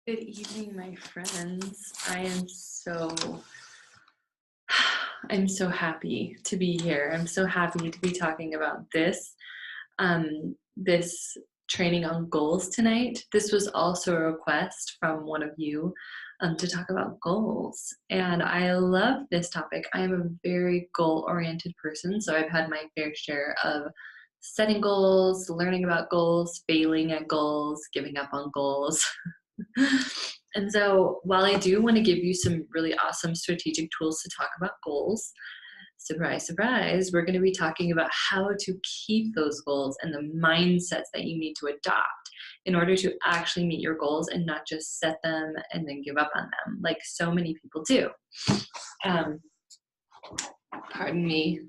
Good evening, my friends. I'm so happy to be here. I'm so happy to be talking about this training on goals tonight. This was also a request from one of you to talk about goals. And I love this topic. I am a very goal-oriented person, so I've had my fair share of setting goals, learning about goals, failing at goals, giving up on goals. And so while I do want to give you some really awesome strategic tools to talk about goals, surprise, surprise, we're going to be talking about how to keep those goals and the mindsets that you need to adopt in order to actually meet your goals and not just set them and then give up on them like so many people do. Pardon me.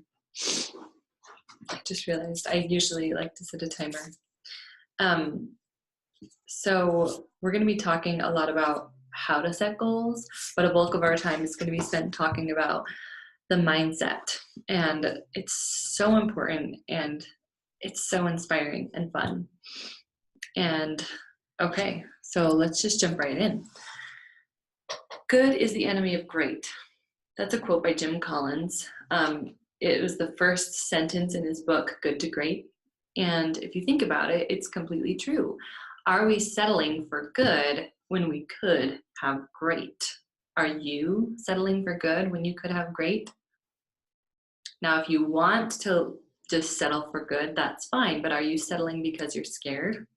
I just realized I usually like to set a timer. So we're going to be talking a lot about how to set goals, but a bulk of our time is going to be spent talking about the mindset. And it's so important and it's so inspiring and fun. And okay, so let's just jump right in. Good is the enemy of great. That's a quote by Jim Collins. It was the first sentence in his book, Good to Great. And if you think about it, it's completely true. Are we settling for good when we could have great? Are you settling for good when you could have great? Now, if you want to just settle for good, that's fine, but are you settling because you're scared?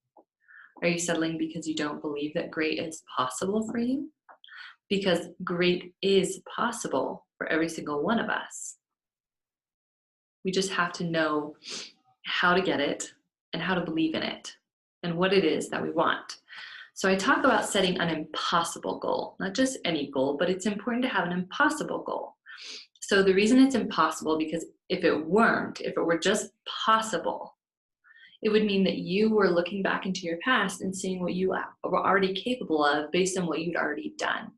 Are you settling because you don't believe that great is possible for you? Because great is possible for every single one of us. We just have to know how to get it and how to believe in it and what it is that we want. So I talk about setting an impossible goal, not just any goal, but it's important to have an impossible goal. So the reason it's impossible, because if it were just possible, it would mean that you were looking back into your past and seeing what you were already capable of based on what you'd already done.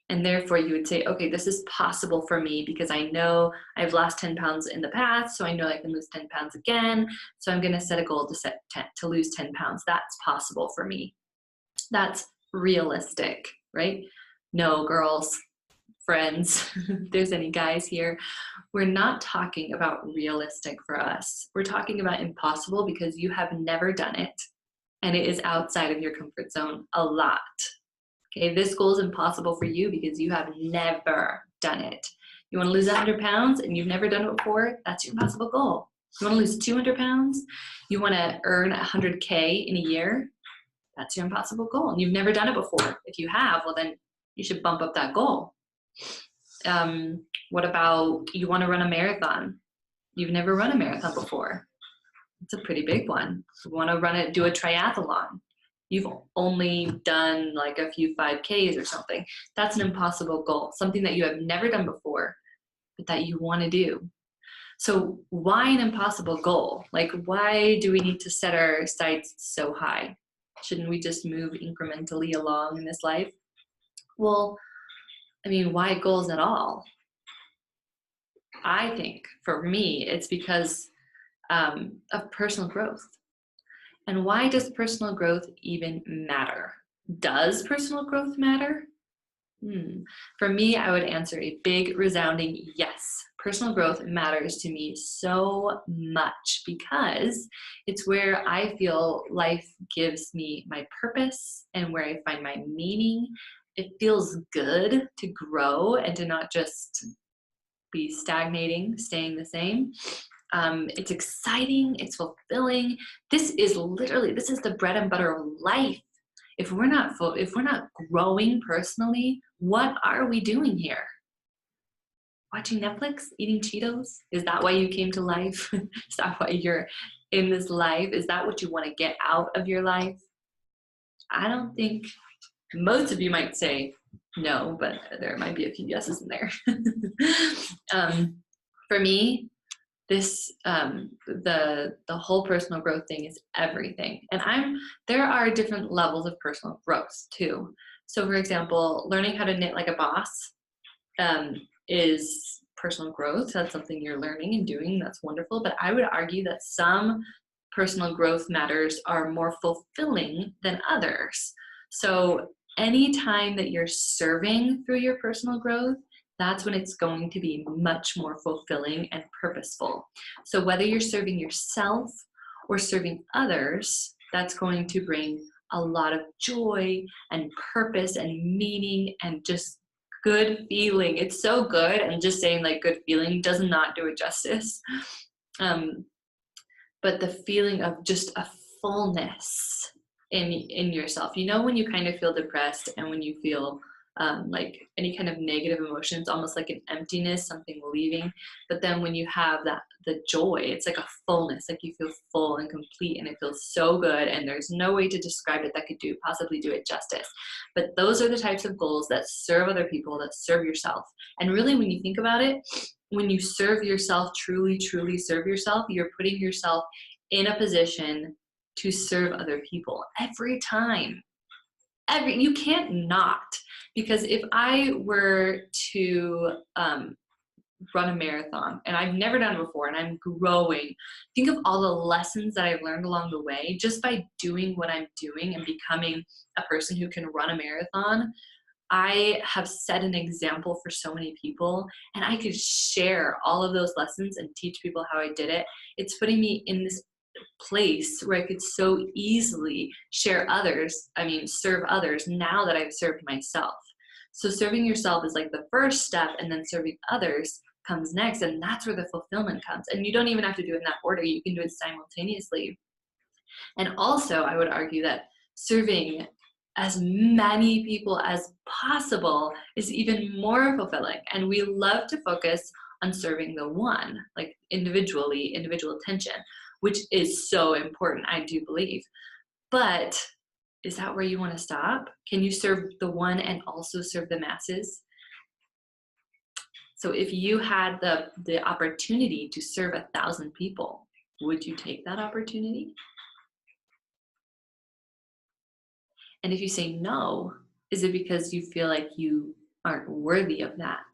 And therefore you would say, okay, this is possible for me because I know I've lost 10 pounds in the past, so I know I can lose 10 pounds again. So I'm going to set a goal to lose 10 pounds. That's possible for me. That's realistic, right? No, girls, friends, if there's any guys here, we're not talking about realistic for us. We're talking about impossible because you have never done it and it is outside of your comfort zone a lot. Okay, this goal is impossible for you because you have never done it. You want to lose 100 pounds and you've never done it before, that's your impossible goal. You want to lose 200 pounds, you want to earn 100K in a year, that's your impossible goal. And you've never done it before. If you have, well then you should bump up that goal. What about you want to run a marathon? You've never run a marathon before. It's a pretty big one. You want to do a triathlon. You've only done like a few 5Ks or something. That's an impossible goal, something that you have never done before, but that you want to do. So why an impossible goal? Like, why do we need to set our sights so high? Shouldn't we just move incrementally along in this life? Well, I mean, why goals at all? I think for me, it's because of personal growth. And why does personal growth even matter? Does personal growth matter? For me, I would answer a big resounding yes. Personal growth matters to me so much because it's where I feel life gives me my purpose and where I find my meaning. It feels good to grow and to not just be stagnating, staying the same. It's exciting, it's fulfilling. This is the bread and butter of life. If we're not growing personally, what are we doing here? Watching Netflix, eating Cheetos? Is that why you came to life? Is that why you're in this life? Is that what you want to get out of your life? I don't think. Most of you might say no, but there might be a few yeses in there. For me, the whole personal growth thing is everything. And there are different levels of personal growth too. So for example, learning how to knit like a boss is personal growth. That's something you're learning and doing. That's wonderful. But I would argue that some personal growth matters are more fulfilling than others. So anytime that you're serving through your personal growth, that's when it's going to be much more fulfilling and purposeful. So whether you're serving yourself or serving others, that's going to bring a lot of joy and purpose and meaning and just good feeling. It's so good, and just saying like good feeling does not do it justice. But the feeling of just a fullness in yourself. You know, when you kind of feel depressed and when you feel like any kind of negative emotions, almost like an emptiness, something leaving. But then when you have the joy, it's like a fullness, like you feel full and complete, and it feels so good. And there's no way to describe it that could possibly do it justice. But those are the types of goals that serve other people, that serve yourself. And really, when you think about it, when you serve yourself, truly, truly serve yourself, you're putting yourself in a position to serve other people every time. You can't not. Because if I were to run a marathon, and I've never done it before, and I'm growing, think of all the lessons that I've learned along the way just by doing what I'm doing and becoming a person who can run a marathon. I have set an example for so many people, and I could share all of those lessons and teach people how I did it. It's putting me in this place where I could so easily serve others now that I've served myself. So serving yourself is like the first step, and then serving others comes next, and that's where the fulfillment comes. And you don't even have to do it in that order. You can do it simultaneously. And also, I would argue that serving as many people as possible is even more fulfilling. And we love to focus on serving the one, like individual attention, which is so important, I do believe. But is that where you want to stop? Can you serve the one and also serve the masses? So if you had the opportunity to serve 1,000 people, would you take that opportunity? And if you say no, is it because you feel like you aren't worthy of that?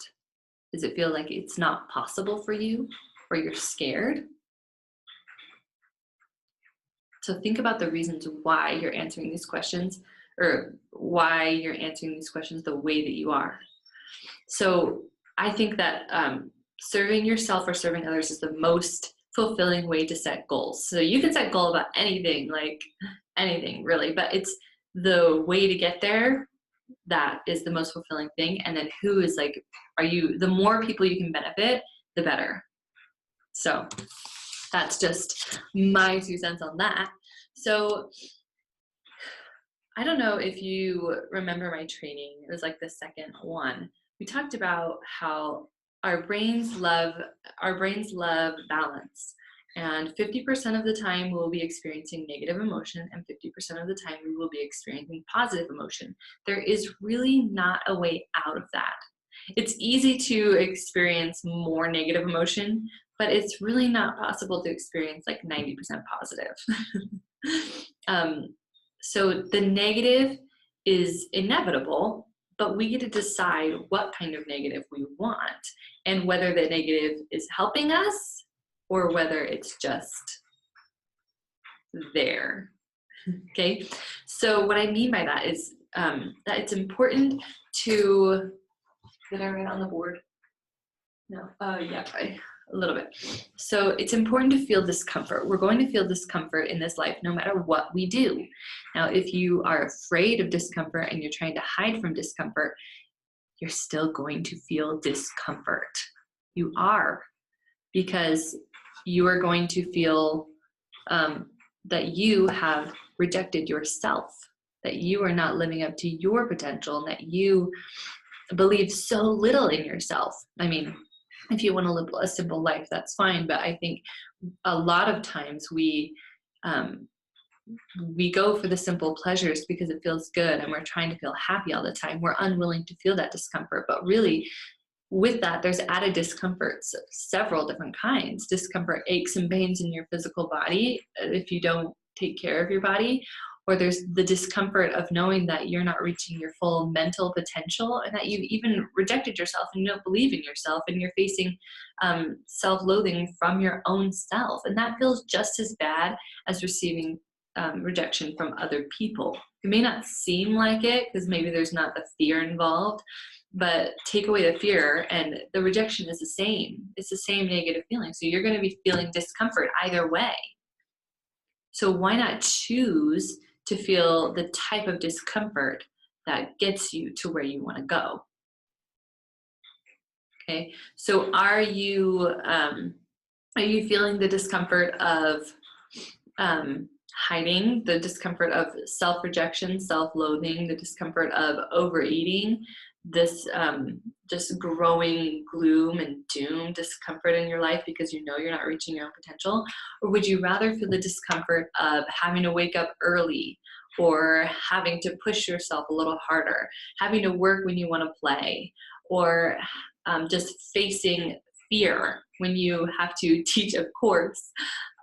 Does it feel like it's not possible for you, or you're scared? So think about the reasons why you're answering these questions, or why you're answering these questions the way that you are. So I think that serving yourself or serving others is the most fulfilling way to set goals. So you can set goals about anything, like anything really, but it's the way to get there that is the most fulfilling thing. And then who is like, the more people you can benefit, the better. So that's just my 2 cents on that. So I don't know if you remember my training. It was like the second one. We talked about how our brains love balance. And 50% of the time we'll be experiencing negative emotion, and 50% of the time we will be experiencing positive emotion. There is really not a way out of that. It's easy to experience more negative emotion, but it's really not possible to experience like 90% positive. So the negative is inevitable, but we get to decide what kind of negative we want, and whether the negative is helping us or whether it's just there. Okay, so what I mean by that is that it's important to, did I write on the board? No, yeah, a little bit. So it's important to feel discomfort. We're going to feel discomfort in this life no matter what we do. Now, if you are afraid of discomfort and you're trying to hide from discomfort, you're still going to feel discomfort. You are, because you are going to feel that you have rejected yourself, that you are not living up to your potential, and that you believe so little in yourself. I mean, if you want to live a simple life, that's fine. But I think a lot of times we go for the simple pleasures because it feels good, and we're trying to feel happy all the time. We're unwilling to feel that discomfort. But really, with that, there's added discomforts of several different kinds. Discomfort, aches and pains in your physical body if you don't take care of your body. Or there's the discomfort of knowing that you're not reaching your full mental potential, and that you've even rejected yourself and you don't believe in yourself, and you're facing self-loathing from your own self. And that feels just as bad as receiving rejection from other people. It may not seem like it because maybe there's not the fear involved, but take away the fear and the rejection is the same. It's the same negative feeling. So you're going to be feeling discomfort either way. So why not choose to feel the type of discomfort that gets you to where you want to go? Okay, so are you feeling the discomfort of hiding, the discomfort of self-rejection, self-loathing, the discomfort of overeating, this just growing gloom and doom discomfort in your life because you know you're not reaching your own potential? Or would you rather feel the discomfort of having to wake up early, or having to push yourself a little harder, having to work when you want to play, or just facing fear when you have to teach a course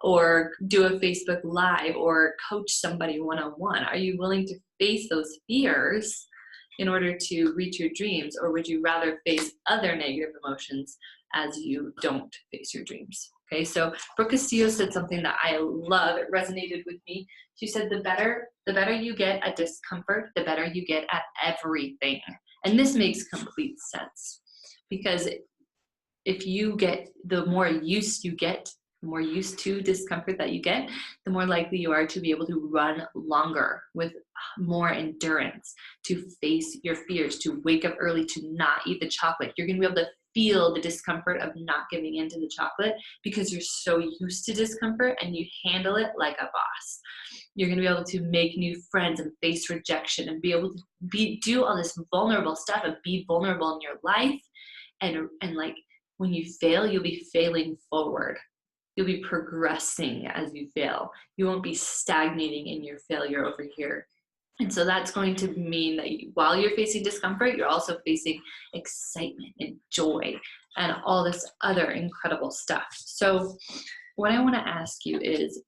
or do a Facebook Live or coach somebody one-on-one? Are you willing to face those fears in order to reach your dreams, or would you rather face other negative emotions as you don't face your dreams? Okay, so Brooke Castillo said something that I love. It resonated with me. She said, the better you get at discomfort, the better you get at everything. And this makes complete sense, because if you get, the more used to discomfort that you get, the more likely you are to be able to run longer with more endurance, to face your fears, to wake up early, to not eat the chocolate. You're going to be able to feel the discomfort of not giving into the chocolate because you're so used to discomfort and you handle it like a boss. You're going to be able to make new friends and face rejection and be able to do all this vulnerable stuff and be vulnerable in your life. And like, when you fail, you'll be failing forward. You'll be progressing as you fail. You won't be stagnating in your failure over here. And so that's going to mean that while you're facing discomfort, you're also facing excitement and joy and all this other incredible stuff. So what I want to ask you is,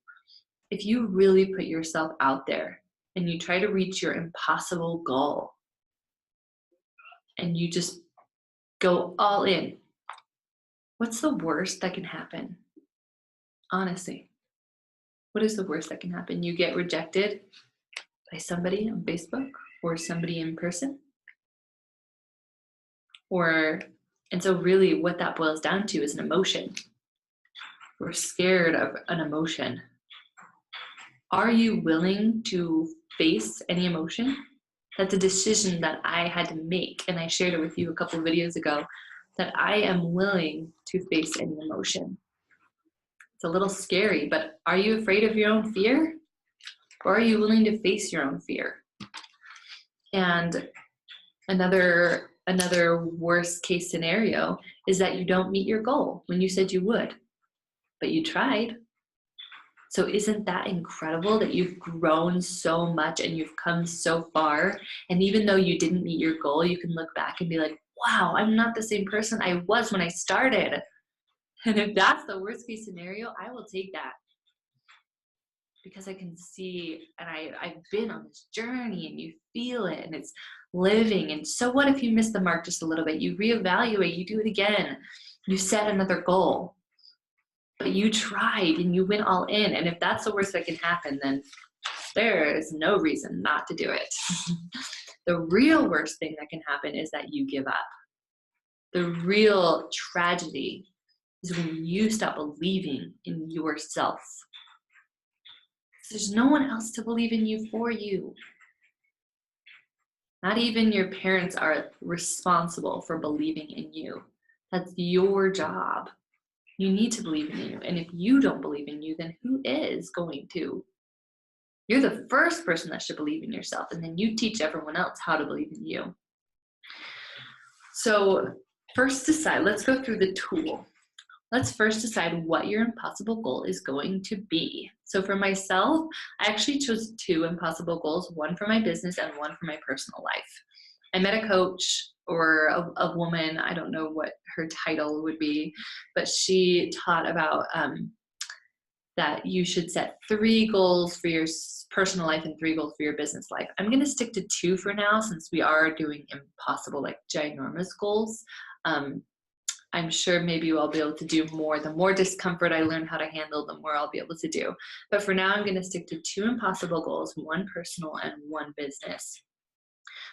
if you really put yourself out there and you try to reach your impossible goal and you just go all in, what's the worst that can happen? Honestly, what is the worst that can happen? You get rejected by somebody on Facebook or somebody in person? And so really what that boils down to is an emotion. We're scared of an emotion. Are you willing to face any emotion? That's a decision that I had to make, and I shared it with you a couple of videos ago, that I am willing to face any emotion. It's a little scary, but are you afraid of your own fear? Or are you willing to face your own fear? And another worst case scenario is that you don't meet your goal when you said you would, but you tried. So isn't that incredible that you've grown so much and you've come so far? And even though you didn't meet your goal, you can look back and be like, wow, I'm not the same person I was when I started. And if that's the worst case scenario, I will take that. Because I can see, and I've been on this journey, and you feel it, and it's living. And so what if you miss the mark just a little bit? You reevaluate, you do it again, you set another goal. But you tried and you went all in. And if that's the worst that can happen, then there is no reason not to do it. The real worst thing that can happen is that you give up. The real tragedy is when you stop believing in yourself. There's no one else to believe in you for you. Not even your parents are responsible for believing in you. That's your job. You need to believe in you. And if you don't believe in you, then who is going to? You're the first person that should believe in yourself, and then you teach everyone else how to believe in you. So first decide, let's go through the tool. Let's first decide what your impossible goal is going to be. So for myself, I actually chose 2 impossible goals, one for my business and one for my personal life. I met a coach or a woman, I don't know what her title would be, but she taught about that you should set 3 goals for your personal life and 3 goals for your business life. I'm going to stick to 2 for now, since we are doing impossible, like ginormous goals. I'm sure maybe I'll be able to do more. The more discomfort I learn how to handle, the more I'll be able to do. But for now, I'm going to stick to 2 impossible goals, 1 personal and 1 business.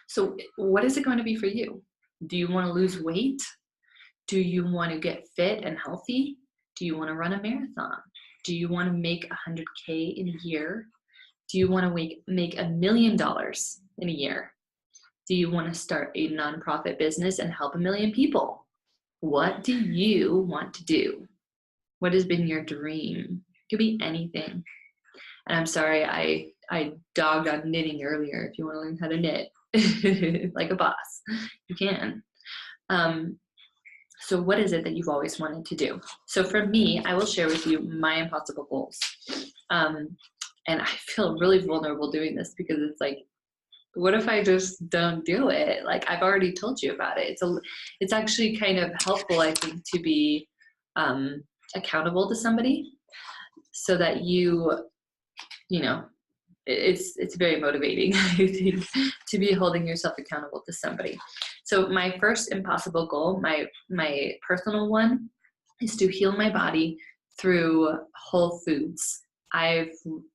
So what is it going to be for you? Do you want to lose weight? Do you want to get fit and healthy? Do you want to run a marathon? Do you want to make 100K in a year? Do you want to make $1 million in a year? Do you want to start a nonprofit business and help 1 million people? What do you want to do? What has been your dream? It could be anything. And I'm sorry, I dogged on knitting earlier. If you want to learn how to knit like a boss, you can. So what is it that you've always wanted to do? So for me, I will share with you my impossible goals. And I feel really vulnerable doing this because it's like, what if I just don't do it? Like, I've already told you about it. It's actually kind of helpful, I think, to be accountable to somebody so that you know, it's very motivating, I think, to be holding yourself accountable to somebody. So my first impossible goal, my personal one, is to heal my body through whole foods. I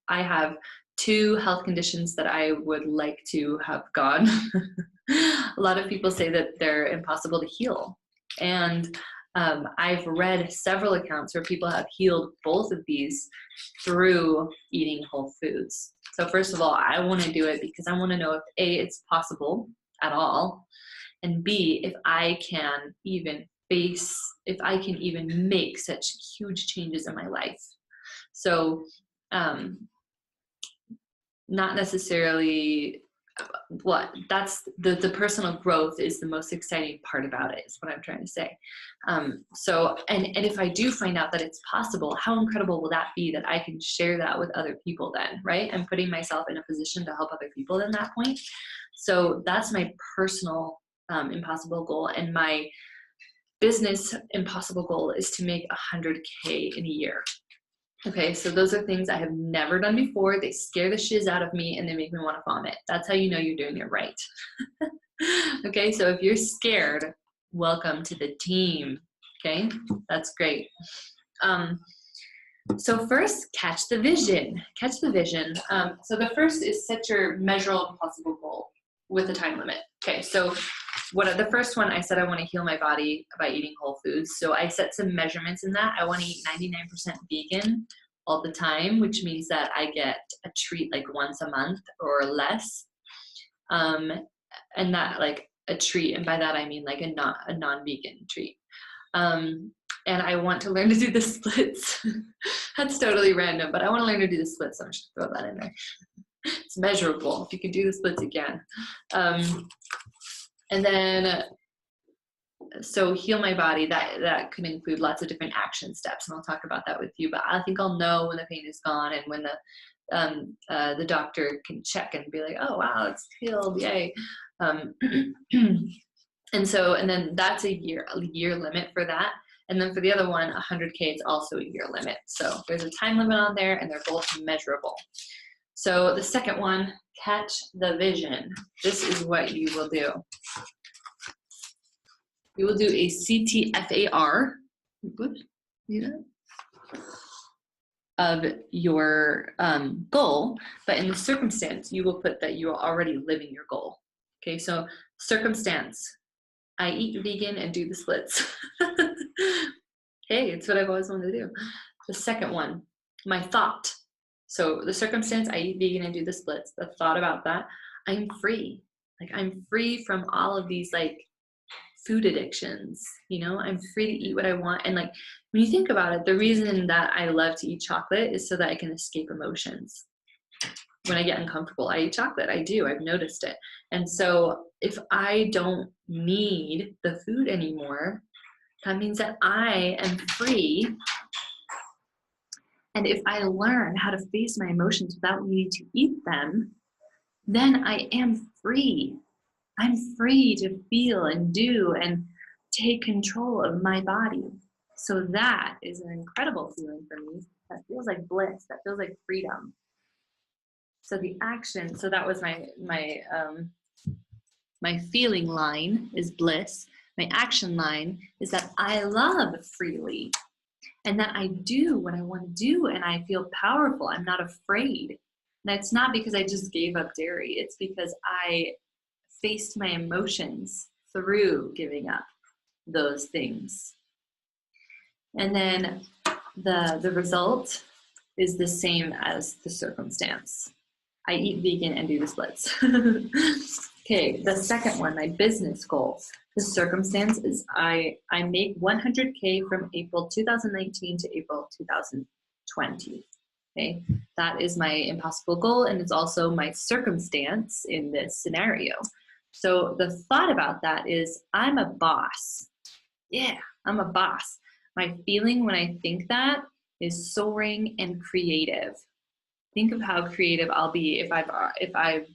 have 2 health conditions that I would like to have gone. A lot of people say that they're impossible to heal. And I've read several accounts where people have healed both of these through eating whole foods. So first of all, I want to do it because I want to know if A, it's possible at all, and B, if I can even make such huge changes in my life. So not necessarily that's the personal growth is the most exciting part about it, is what I'm trying to say. So if I do find out that it's possible, how incredible will that be that I can share that with other people then, right? I'm putting myself in a position to help other people in that point. So that's my personal impossible goal. And my business impossible goal is to make 100K in a year. Okay, so those are things I have never done before. They scare the shiz out of me and they make me want to vomit. That's how you know you're doing it right. Okay, so if you're scared, welcome to the team. Okay, that's great. So first, catch the vision. Catch the vision. So the first is set your measurable possible goal with a time limit. Okay, so the first one, I said I want to heal my body by eating whole foods. So I set some measurements in that. I want to eat 99% vegan all the time, which means that I get a treat like once a month or less. And that like a treat, and by that I mean like a non-vegan treat. And I want to learn to do the splits. That's totally random, but I want to learn to do the splits, so I'm just gonna throw that in there. It's measurable. If you can do the splits, you can. And then, so heal my body, that could include lots of different action steps, and I'll talk about that with you, but I think I'll know when the pain is gone and when the doctor can check and be like, oh, wow, it's healed, yay. And then that's a year limit for that. And then for the other one, 100K is also a year limit. So there's a time limit on there and they're both measurable. So the second one, catch the vision. This is what you will do. You will do a CTFAR of your goal, but in the circumstance, you will put that you are already living your goal. Okay, so circumstance, I eat vegan and do the splits. Hey, it's what I've always wanted to do. The second one, my thought. So the circumstance, I eat vegan and do the splits. The thought about that, I'm free. Like I'm free from all of these like food addictions, you know, I'm free to eat what I want. And like, when you think about it, the reason that I love to eat chocolate is so that I can escape emotions. When I get uncomfortable, I eat chocolate. I do, I've noticed it. And so if I don't need the food anymore, that means that I am free. And if I learn how to face my emotions without needing to eat them, then I am free. I'm free to feel and do and take control of my body. So that is an incredible feeling for me. That feels like bliss. That feels like freedom. So the action, so that was my feeling line is bliss. My action line is that I love freely and that I do what I want to do and I feel powerful. I'm not afraid. And it's not because I just gave up dairy. It's because I faced my emotions through giving up those things. And then the result is the same as the circumstance. I eat vegan and do the splits. Okay, the second one, my business goal. The circumstance is I make 100K from April 2019 to April 2020. Okay, that is my impossible goal, and it's also my circumstance in this scenario. So the thought about that is I'm a boss. Yeah, I'm a boss. My feeling when I think that is soaring and creative. Think of how creative I'll be if I've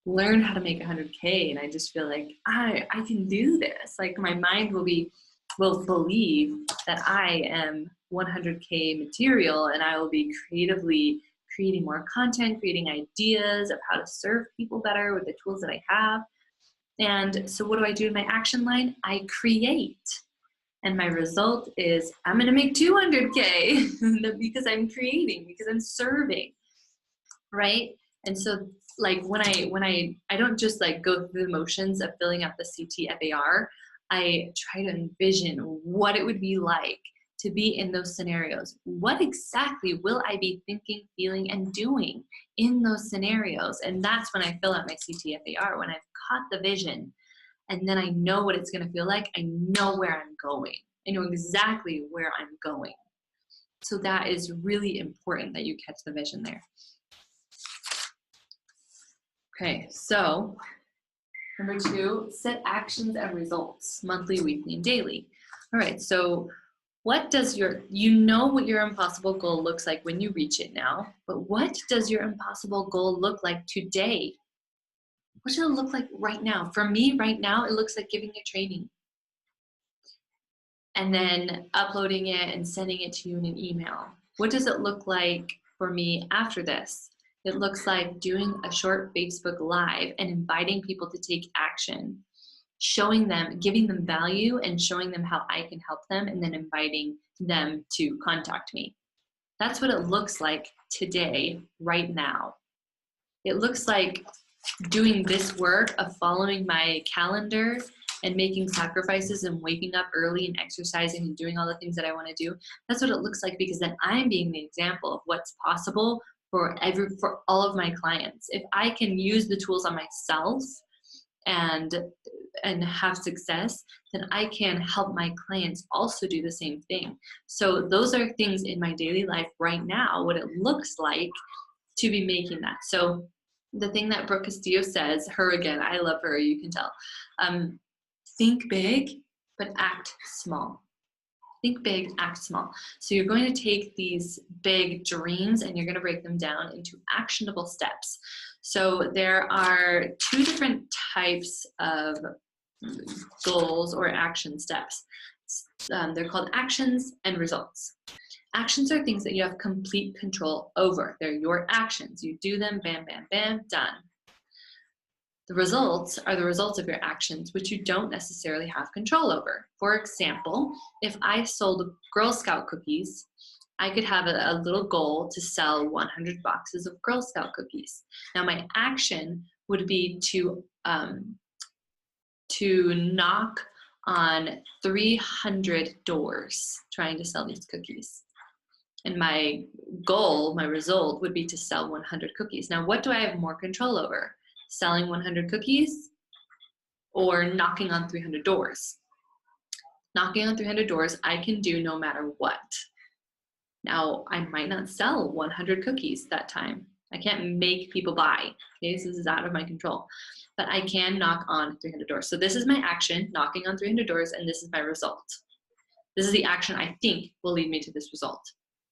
learned how to make 100K and I just feel like I can do this. Like my mind will believe that I am 100K material and I will be creatively creating more content, creating ideas of how to serve people better with the tools that I have. And so what do I do in my action line? I create. And my result is I'm going to make 200K because I'm creating, because I'm serving, right? And so like when I don't just like go through the motions of filling out the CTFAR, I try to envision what it would be like to be in those scenarios. What exactly will I be thinking, feeling, and doing in those scenarios? And that's when I fill out my CTFAR, when I've caught the vision. And then I know what it's going to feel like. I know where I'm going. I know exactly where I'm going. So that is really important that you catch the vision there. Okay, so number 2, set actions and results, monthly, weekly, and daily. All right, so what does you know what your impossible goal looks like when you reach it now, but what does your impossible goal look like today? What does it look like right now? For me, right now, it looks like giving a training and then uploading it and sending it to you in an email. What does it look like for me after this? It looks like doing a short Facebook Live and inviting people to take action, showing them, giving them value and showing them how I can help them, and then inviting them to contact me. That's what it looks like today, right now. It looks like doing this work of following my calendar and making sacrifices and waking up early and exercising and doing all the things that I want to do. That's what it looks like, because then I'm being the example of what's possible for all of my clients. If I can use the tools on myself and have success, then I can help my clients also do the same thing. So those are things in my daily life right now, what it looks like to be making that. So the thing that Brooke Castillo says, her again, I love her, you can tell. Think big, but act small. Think big, act small. So you're going to take these big dreams and you're going to break them down into actionable steps. So there are 2 different types of goals or action steps. They're called actions and results. Actions are things that you have complete control over. They're your actions. You do them, bam, bam, bam, done. The results are the results of your actions, which you don't necessarily have control over. For example, if I sold Girl Scout cookies, I could have a little goal to sell 100 boxes of Girl Scout cookies. Now my action would be to knock on 300 doors trying to sell these cookies. And my goal, my result would be to sell 100 cookies. Now, what do I have more control over? Selling 100 cookies or knocking on 300 doors? Knocking on 300 doors, I can do no matter what. Now, I might not sell 100 cookies that time. I can't make people buy. Okay, so this is out of my control. But I can knock on 300 doors. So this is my action, knocking on 300 doors, and this is my result. This is the action I think will lead me to this result.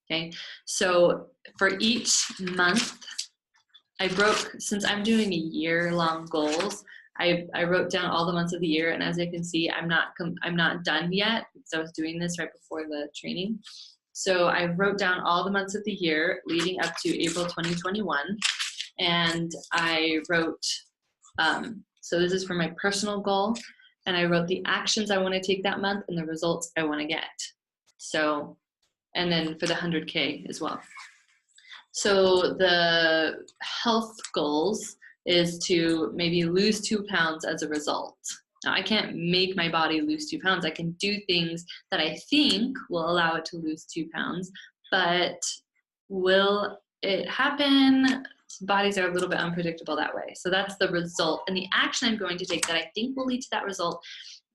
Okay, so for each month, since I'm doing a year-long goals, I wrote down all the months of the year, and as you can see, I'm not done yet because I was doing this right before the training. So I wrote down all the months of the year leading up to April 2021, and I wrote, so this is for my personal goal. and I wrote the actions I want to take that month and the results I want to get. So, and then for the 100K as well. So the health goals is to maybe lose 2 pounds as a result. Now, I can't make my body lose 2 pounds. I can do things that I think will allow it to lose 2 pounds, but will it happen? Bodies are a little bit unpredictable that way. So that's the result. And the action I'm going to take that I think will lead to that result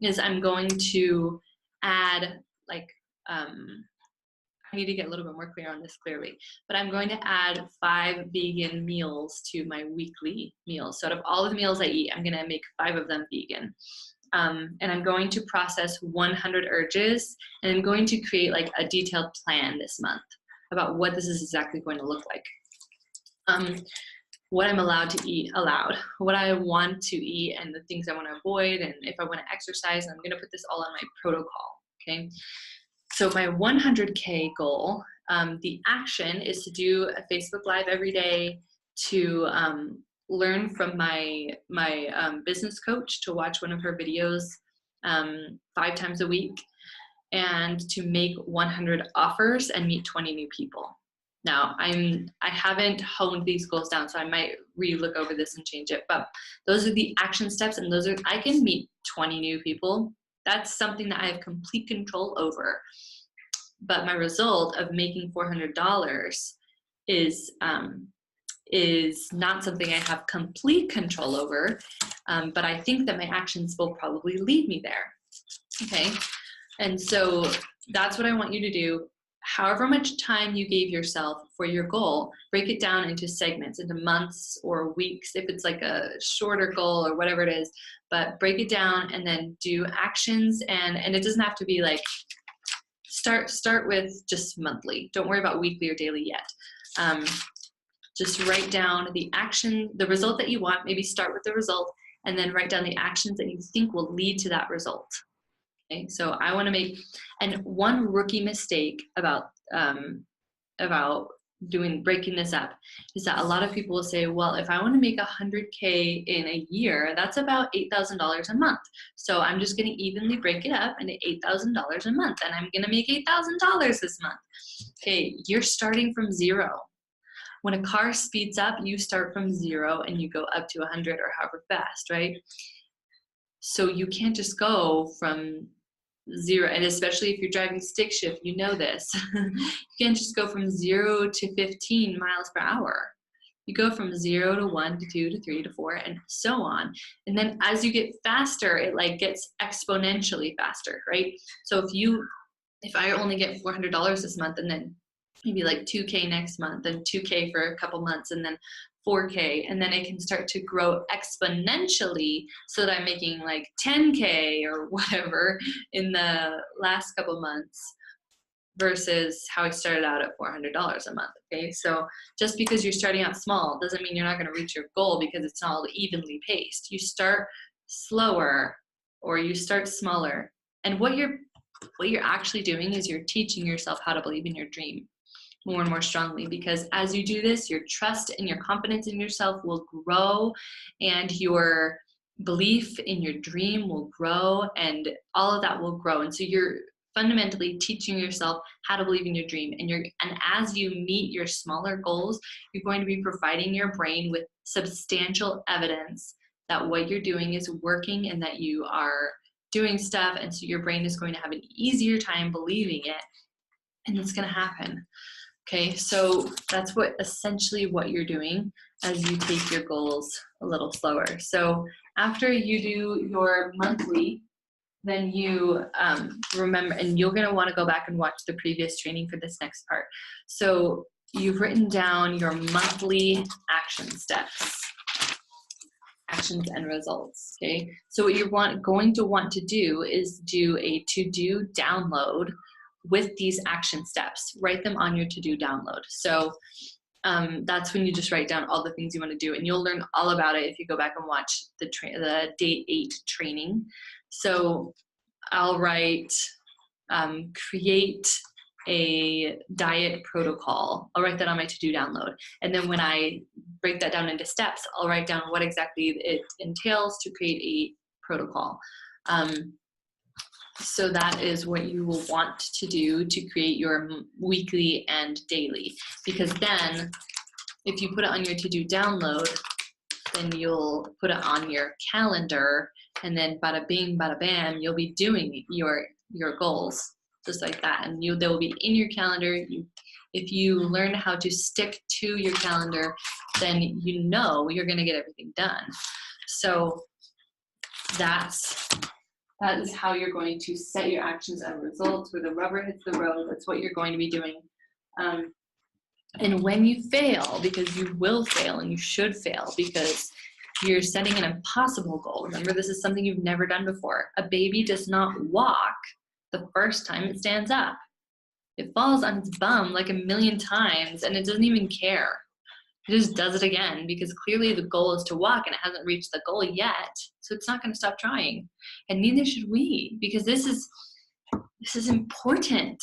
is I'm going to add, like, I need to get a little bit more clear on this clearly, but I'm going to add 5 vegan meals to my weekly meals. So out of all of the meals I eat, I'm going to make 5 of them vegan. And I'm going to process 100 urges, and I'm going to create like a detailed plan this month about what this is exactly going to look like. What I'm allowed to eat what I want to eat, and the things I want to avoid, and if I want to exercise. And I'm going to put this all on my protocol. Okay. So my 100K goal, the action is to do a Facebook Live every day, to learn from my business coach, to watch one of her videos 5 times a week, and to make 100 offers and meet 20 new people. Now, I haven't honed these goals down, so I might re-look over this and change it, but those are the action steps, and I can meet 20 new people. That's something that I have complete control over. But my result of making $400 is not something I have complete control over, but I think that my actions will probably lead me there. Okay, and so that's what I want you to do. However much time you gave yourself for your goal, break it down into segments, into months or weeks, if it's like a shorter goal or whatever it is, but break it down and then do actions. And it doesn't have to be like, start with just monthly. Don't worry about weekly or daily yet. Just write down the action, the result that you want. Maybe start with the result and then write down the actions that you think will lead to that result. Okay, so I want to make, and one rookie mistake about breaking this up is that a lot of people will say, well, if I want to make 100K in a year, that's about $8,000 a month. So I'm just going to evenly break it up into $8,000 a month, and I'm going to make $8,000 this month. Okay, you're starting from zero. When a car speeds up, you start from zero and you go up to 100 or however fast, right? So you can't just go from zero, and especially if you're driving stick shift, you know this. You can't just go from 0 to 15 miles per hour. You go from 0 to 1 to 2 to 3 to 4 and so on. And then as you get faster, it like gets exponentially faster, right? So if I only get $400 this month, and then maybe like 2K next month, and 2K for a couple months, and then 4K, and then it can start to grow exponentially so that I'm making like 10K or whatever in the last couple months versus how I started out at $400 a month. Okay, so just because you're starting out small doesn't mean you're not going to reach your goal, because it's not all evenly paced. You start slower or you start smaller, and what you're actually doing is you're teaching yourself how to believe in your dream more and more strongly, because as you do this, your trust and your confidence in yourself will grow, and your belief in your dream will grow, and all of that will grow. And so you're fundamentally teaching yourself how to believe in your dream, and as you meet your smaller goals, you're going to be providing your brain with substantial evidence that what you're doing is working and that you are doing stuff, and so your brain is going to have an easier time believing it, and it's going to happen. Okay, so that's essentially what you're doing as you take your goals a little slower. So after you do your monthly, then you remember, and you're going to want to go back and watch the previous training for this next part. So you've written down your monthly action steps, actions and results. Okay, so what you're going to want to do is do a to-do download with these action steps. Write them on your to-do download. So that's when you just write down all the things you want to do, and you'll learn all about it if you go back and watch the day 8 training. So I'll write create a diet protocol. I'll write that on my to-do download, and then when I break that down into steps, I'll write down what exactly it entails to create a protocol. So that is what you will want to do to create your weekly and daily. Because then if you put it on your to-do download, then you'll put it on your calendar, and then bada bing, bada bam, you'll be doing your goals just like that. And they will be in your calendar. If you learn how to stick to your calendar, then you know you're going to get everything done. So that is how you're going to set your actions and results. Where the rubber hits the road, that's what you're going to be doing. And when you fail, because you will fail and you should fail because you're setting an impossible goal. Remember, this is something you've never done before. A baby does not walk the first time it stands up. It falls on its bum like a million times and it doesn't even care. It just does it again because clearly the goal is to walk and it hasn't reached the goal yet. So it's not going to stop trying. And neither should we, because this is important.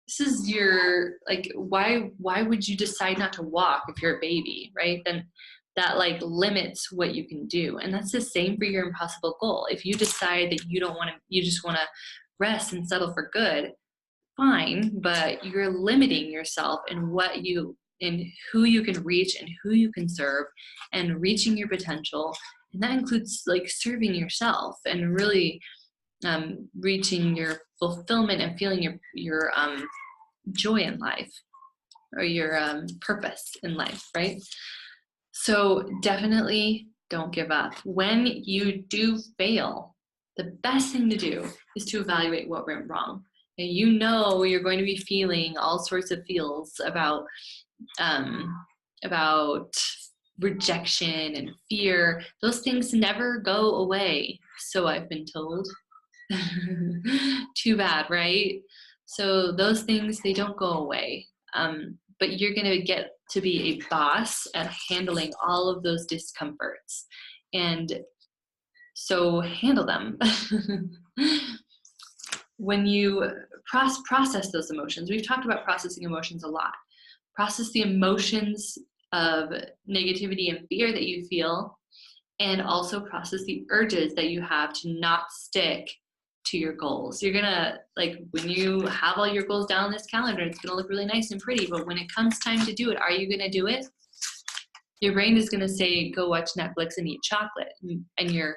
This is your, like, why would you decide not to walk if you're a baby, right? Then that like limits what you can do. And that's the same for your impossible goal. If you decide that you just want to rest and settle for good, fine, but you're limiting yourself in who you can reach and who you can serve and reaching your potential. And that includes like serving yourself and really reaching your fulfillment and feeling your joy in life, or your purpose in life, right? So definitely don't give up. When you do fail, the best thing to do is to evaluate what went wrong. And you know you're going to be feeling all sorts of feels about rejection and fear. Those things never go away, so I've been told. Too bad, right? So those things, they don't go away. But you're going to get to be a boss at handling all of those discomforts. And so handle them. When you process those emotions, we've talked about processing emotions a lot. Process the emotions of negativity and fear that you feel, and also process the urges that you have to not stick to your goals. You're gonna, like, when you have all your goals down on this calendar, it's gonna look really nice and pretty, but when it comes time to do it, are you gonna do it? Your brain is gonna say, go watch Netflix and eat chocolate. And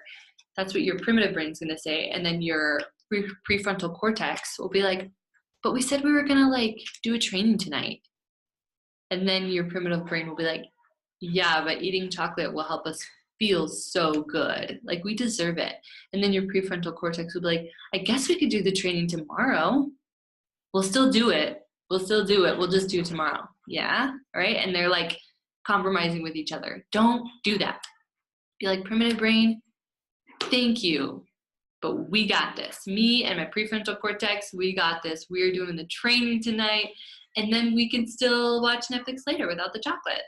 that's what your primitive brain's gonna say. And then your prefrontal cortex will be like, but we said we were gonna like do a training tonight. And then your primitive brain will be like, yeah, but eating chocolate will help us feel so good. Like, we deserve it. And then your prefrontal cortex will be like, I guess we could do the training tomorrow. We'll still do it. We'll just do it tomorrow. Yeah. All right. And they're like compromising with each other. Don't do that. Be like, primitive brain, thank you, but we got this. Me and my prefrontal cortex, we got this. We're doing the training tonight. And then we can still watch Netflix later without the chocolate.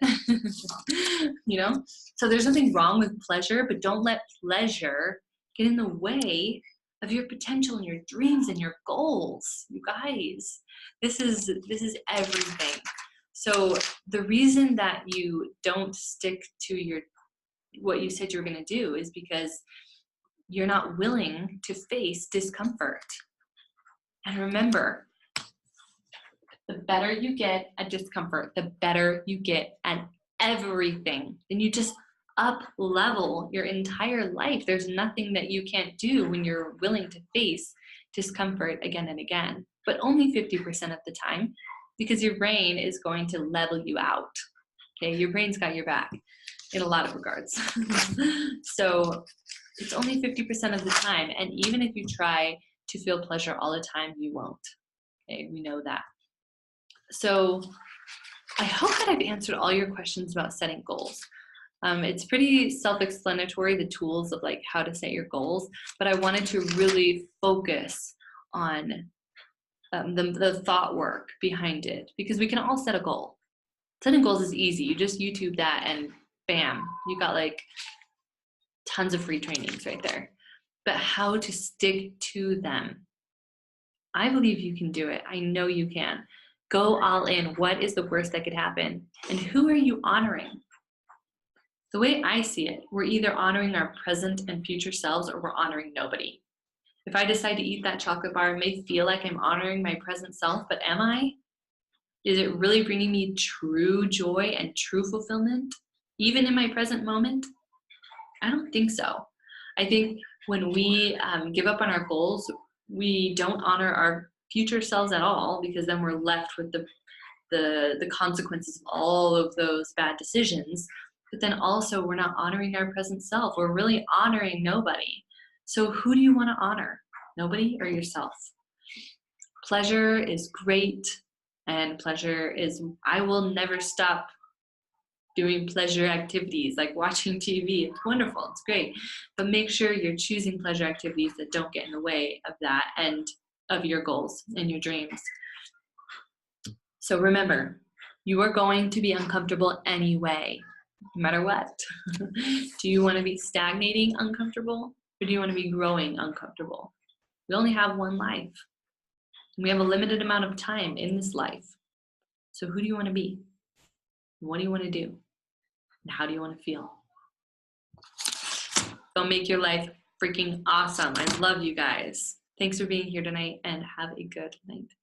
So there's nothing wrong with pleasure, but don't let pleasure get in the way of your potential and your dreams and your goals. You guys, this is everything. So the reason that you don't stick to what you said you were going to do is because you're not willing to face discomfort. And remember, the better you get at discomfort, the better you get at everything. And you just up level your entire life. There's nothing that you can't do when you're willing to face discomfort again and again, but only 50% of the time, because your brain is going to level you out. Okay, your brain's got your back in a lot of regards. So it's only 50% of the time. And even if you try to feel pleasure all the time, you won't. Okay, we know that. So I hope that I've answered all your questions about setting goals. It's pretty self-explanatory, the tools of like how to set your goals, but I wanted to really focus on the thought work behind it, because we can all set a goal. Setting goals is easy. You just YouTube that and bam, you got like tons of free trainings right there. But how to stick to them, I believe you can do it. I know you can. Go all in. What is the worst that could happen? And who are you honoring? The way I see it, we're either honoring our present and future selves or we're honoring nobody. If I decide to eat that chocolate bar, it may feel like I'm honoring my present self, but am I? Is it really bringing me true joy and true fulfillment, even in my present moment? I don't think so. I think when we give up on our goals, we don't honor our future selves at all, because then we're left with the consequences of all of those bad decisions. But then also we're not honoring our present self. We're really honoring nobody. So who do you want to honor? Nobody or yourself? Pleasure is great, and pleasure is, I will never stop doing pleasure activities like watching TV. It's wonderful, it's great. But make sure you're choosing pleasure activities that don't get in the way of that and of your goals and your dreams. So remember, you are going to be uncomfortable anyway, no matter what. Do you want to be stagnating uncomfortable, or do you want to be growing uncomfortable? We only have one life. We have a limited amount of time in this life. So who do you want to be? What do you want to do? And how do you want to feel? Go make your life freaking awesome. I love you guys. Thanks for being here tonight, and have a good night.